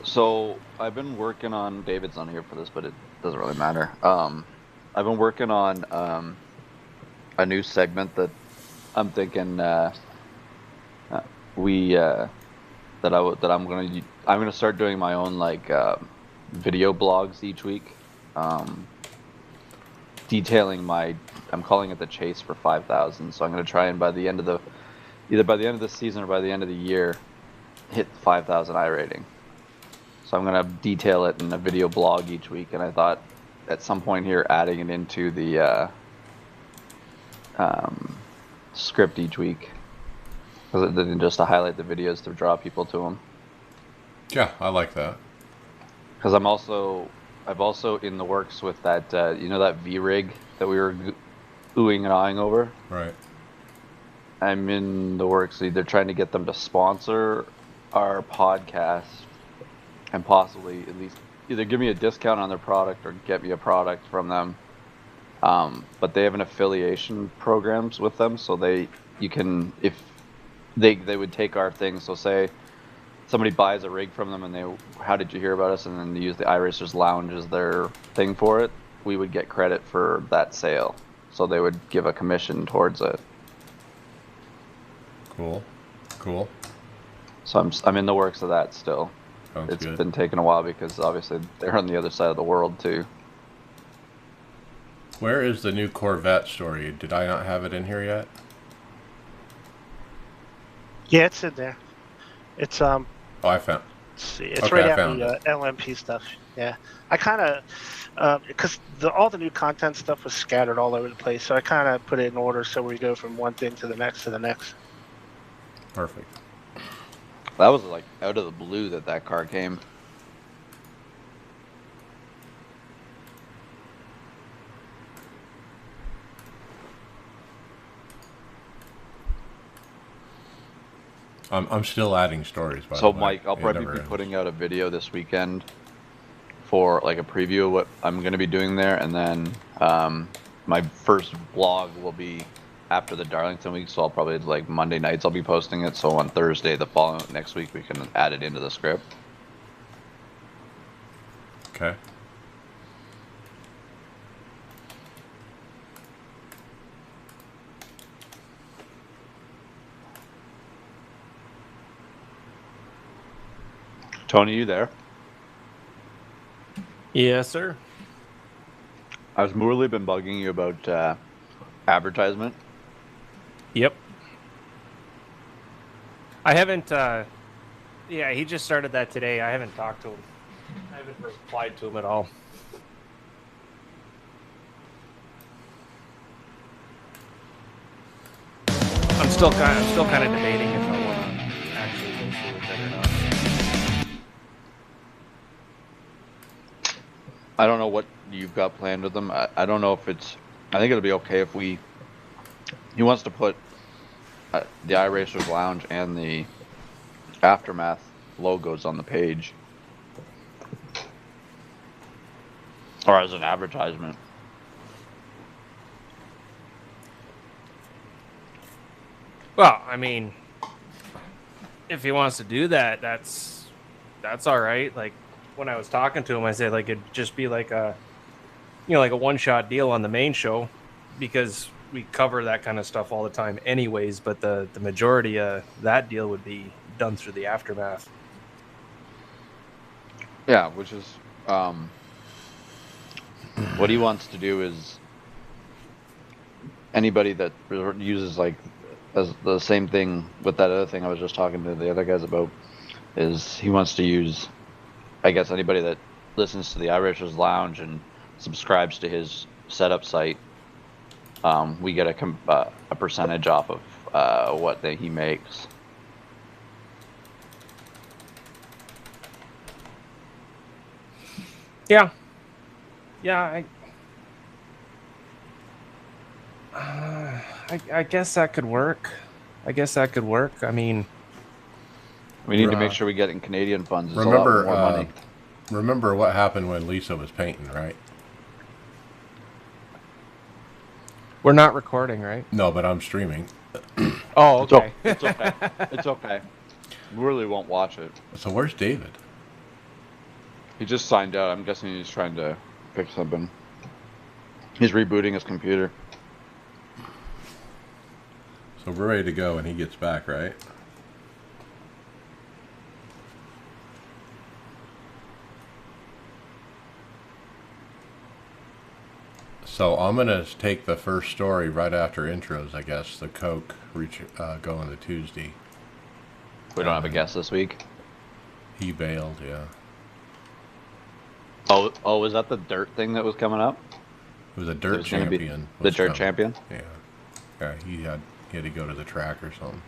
So I've been working on. David's not here for this, but it doesn't really matter. I've been working on a new segment that I'm thinking uh, we that I'm gonna start doing my own like video blogs each week, um, detailing my. I'm calling it the chase for 5,000. So I'm gonna try and by the end of the either by the end of the season or by the end of the year hit 5,000 I rating. So I'm gonna detail it in a video blog each week, and I thought at some point here adding it into the um, script each week, just to highlight the videos to draw people to them. Yeah, I like that. Because I've also in the works with that that V rig that we were oohing and ahhing over. Right. I'm in the works either trying to get them to sponsor our podcast and possibly at least either give me a discount on their product or get me a product from them. But they have an affiliation programs with them, so you can if they would take our thing. So say somebody buys a rig from them and how did you hear about us? And then they use the iRacers Lounge as their thing for it. We would get credit for that sale, so they would give a commission towards it. Cool. Cool. So I'm in the works of that still. Sounds It's good. been taking a while because obviously they're on the other side of the world too. Where is the new Corvette story? Did I not have it in here yet? Yeah, it's in there. It's Oh, I found. let's see, it's Okay, right I after found the it. LMP stuff. Yeah, I kind of because all the new content stuff was scattered all over the place, so I kind of put it in order so we go from one thing to the next to the next. Perfect. That was like out of the blue that car came. I'm still adding stories, by So the way. Mike, I'll It probably never be ends. putting out a video this weekend for like a preview of what I'm going to be doing there, and then my first vlog will be after the Darlington week. So I'll probably like Monday nights I'll be posting it. So on Thursday, the following next week, we can add it into the script. Okay. Tony, you there? Yes, sir. Has Moorley been bugging you about advertisement? Yep. I haven't. Yeah, he just started that today. I haven't talked to him. I haven't replied to him at all. I'm still kind of debating if I want to actually go through with it or not. I don't know what you've got planned with them. I don't know if it's. I think it'll be okay if we. He wants to put the iRacers Lounge and the Aftermath logos on the page, or as an advertisement. Well, I mean, if he wants to do that, that's all right. Like when I was talking to him, I said like it'd just be like a, like a one-shot deal on the main show, because we cover that kind of stuff all the time, anyways. But the majority of that deal would be done through the Aftermath. Yeah, which is what he wants to do is anybody that uses like as the same thing with that other thing I was just talking to the other guys about is he wants to use, I guess, anybody that listens to the iRacers Lounge and subscribes to his setup site. We get a percentage off of what he makes. Yeah, I guess that could work. I mean, We need to make sure we get in Canadian funds. It's Remember, a lot more money. remember what happened when Lisa was painting, right? we're not recording, right? No, but I'm streaming. Oh, okay. It's okay. It's okay. We really won't watch it. So where's David? He just signed out. I'm guessing he's trying to fix something. He's rebooting his computer. So we're ready to go when he gets back, right? So I'm going to take the first story right after intros, I guess. The Coke going to Tuesday. We don't have a guest this week. He bailed, yeah. Oh, was that the dirt thing that was coming up? It was a dirt was gonna be champion. The dirt champion? Yeah. Yeah, he had to go to the track or something.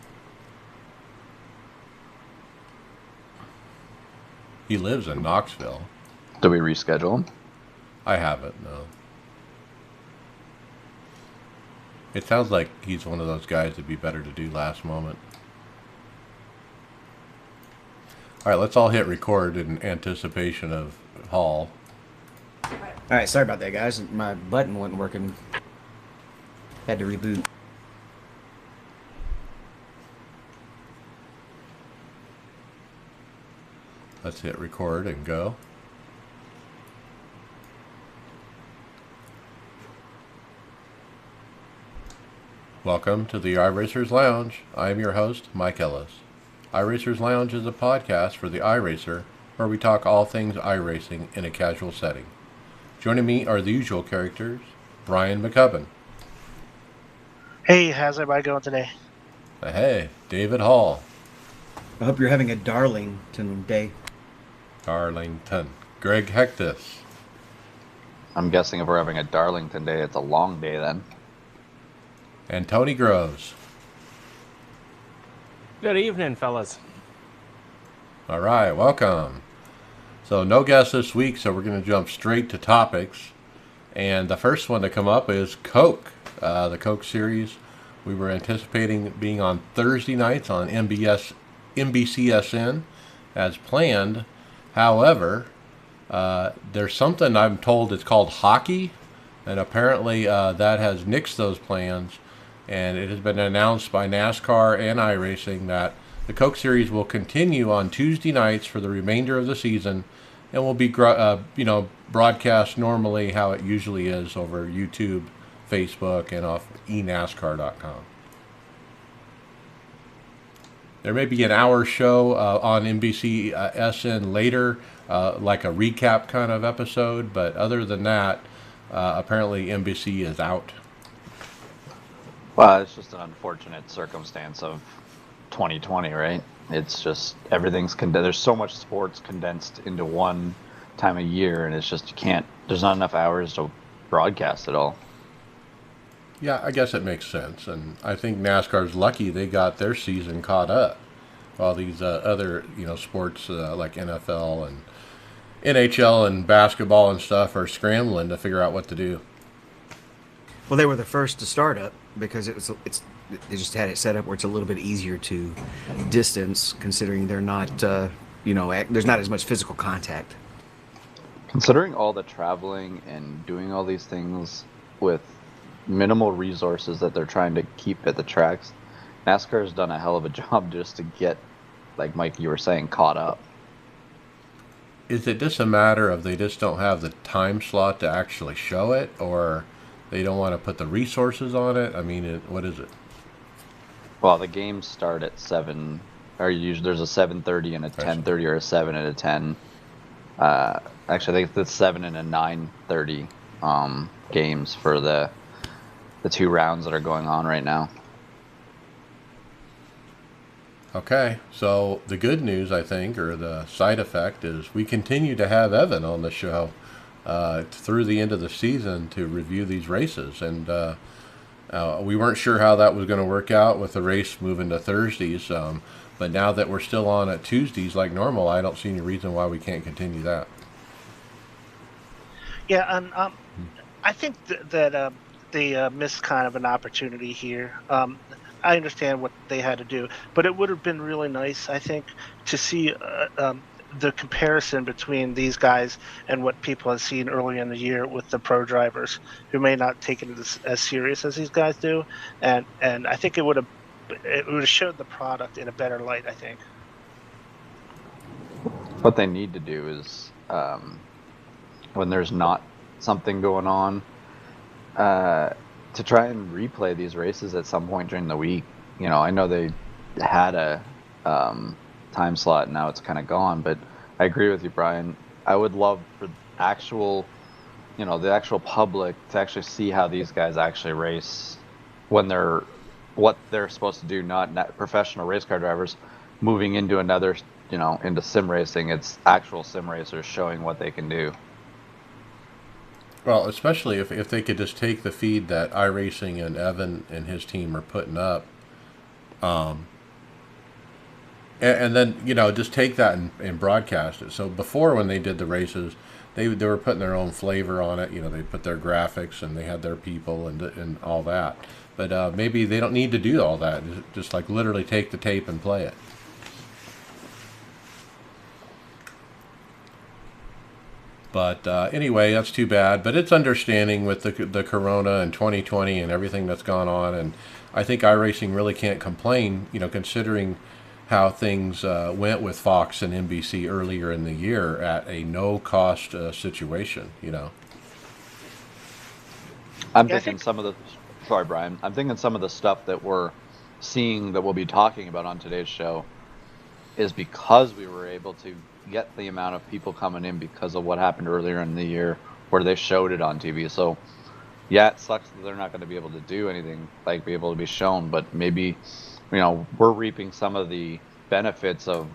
He lives in Knoxville. Do we reschedule him? I haven't, no. It sounds like he's one of those guys that'd be better to do last moment. All right, let's all hit record in anticipation of Hall. All right, sorry about that, guys. My button wasn't working. Had to reboot. Let's hit record and go. Welcome to the iRacers Lounge. I am your host, Mike Ellis. iRacers Lounge is a podcast for the iRacer where we talk all things iRacing in a casual setting. Joining me are the usual characters, Brian McCubbin. Hey, how's everybody going today? Hey, David Hall. I hope you're having a Darlington day. Darlington. Greg Hectus. I'm guessing if we're having a Darlington day, it's a long day then. And Tony Groves. Good evening, fellas. All right, welcome. So no guests this week, so we're going to jump straight to topics. And the first one to come up is Coke, the Coke series. We were anticipating being on Thursday nights on NBCSN as planned. However, there's something I'm told it's called hockey, and apparently that has nixed those plans. And it has been announced by NASCAR and iRacing that the Coke Series will continue on Tuesday nights for the remainder of the season, and will be broadcast normally how it usually is over YouTube, Facebook, and off enascar.com. There may be an hour show on NBCSN later, like a recap kind of episode, but other than that, apparently NBC is out. Well, it's just an unfortunate circumstance of 2020, right? It's just everything's there's so much sports condensed into one time of year, and it's just there's not enough hours to broadcast it all. Yeah, I guess it makes sense, and I think NASCAR's lucky they got their season caught up, while these other sports like NFL and NHL and basketball and stuff are scrambling to figure out what to do. Well, they were the first to start up because they just had it set up where it's a little bit easier to distance, considering they're not there's not as much physical contact. Considering all the traveling and doing all these things with minimal resources that they're trying to keep at the tracks, NASCAR has done a hell of a job just to get, like Mike, you were saying, caught up. Is it just a matter of they just don't have the time slot to actually show it, or they don't want to put the resources on it? I mean, what is it? Well, the games start at 7, or usually there's a 7:30 and a 10:30 or a 7 and a 10. Actually, I think it's 7 and a 9:30 games for the 2 rounds that are going on right now. Okay, so the good news, I think, or the side effect, is we continue to have Evan on the show through the end of the season to review these races. And we weren't sure how that was going to work out with the race moving to Thursdays. But now that we're still on at Tuesdays like normal, I don't see any reason why we can't continue that. Yeah, and I think that they missed kind of an opportunity here. I understand what they had to do, but it would have been really nice, I think, to see the comparison between these guys and what people have seen early in the year with the pro drivers who may not take it as serious as these guys do, and I think it would have showed the product in a better light, I think. What they need to do is when there's not something going on, to try and replay these races at some point during the week. You know, I know they had a time slot, now it's kind of gone, but I agree with you, Brian. I would love for actual, you know, the actual public to actually see how these guys actually race when they're what they're supposed to do, not professional race car drivers moving into another, you know, into sim racing. It's actual sim racers showing what they can do. Well, especially if they could just take the feed that iRacing and Evan and his team are putting up, and then, you know, just take that and broadcast it. So before, when they did the races, they were putting their own flavor on it. You know, they put their graphics and they had their people and all that. But maybe they don't need to do all that. Just like literally take the tape and play it. But anyway, that's too bad. But it's understanding with the Corona and 2020 and everything that's gone on. And I think iRacing really can't complain, you know, considering how things went with Fox and NBC earlier in the year at a no-cost situation, you know. I'm thinking some of the, sorry, Brian, I'm thinking some of the stuff that we're seeing that we'll be talking about on today's show is because we were able to get the amount of people coming in because of what happened earlier in the year where they showed it on TV. So yeah, it sucks that they're not going to be able to do anything, like be able to be shown, but maybe, you know, we're reaping some of the benefits of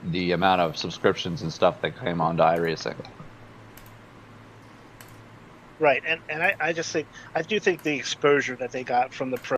the amount of subscriptions and stuff that came on to iRacing. Right, and I just think, I do think the exposure that they got from the pro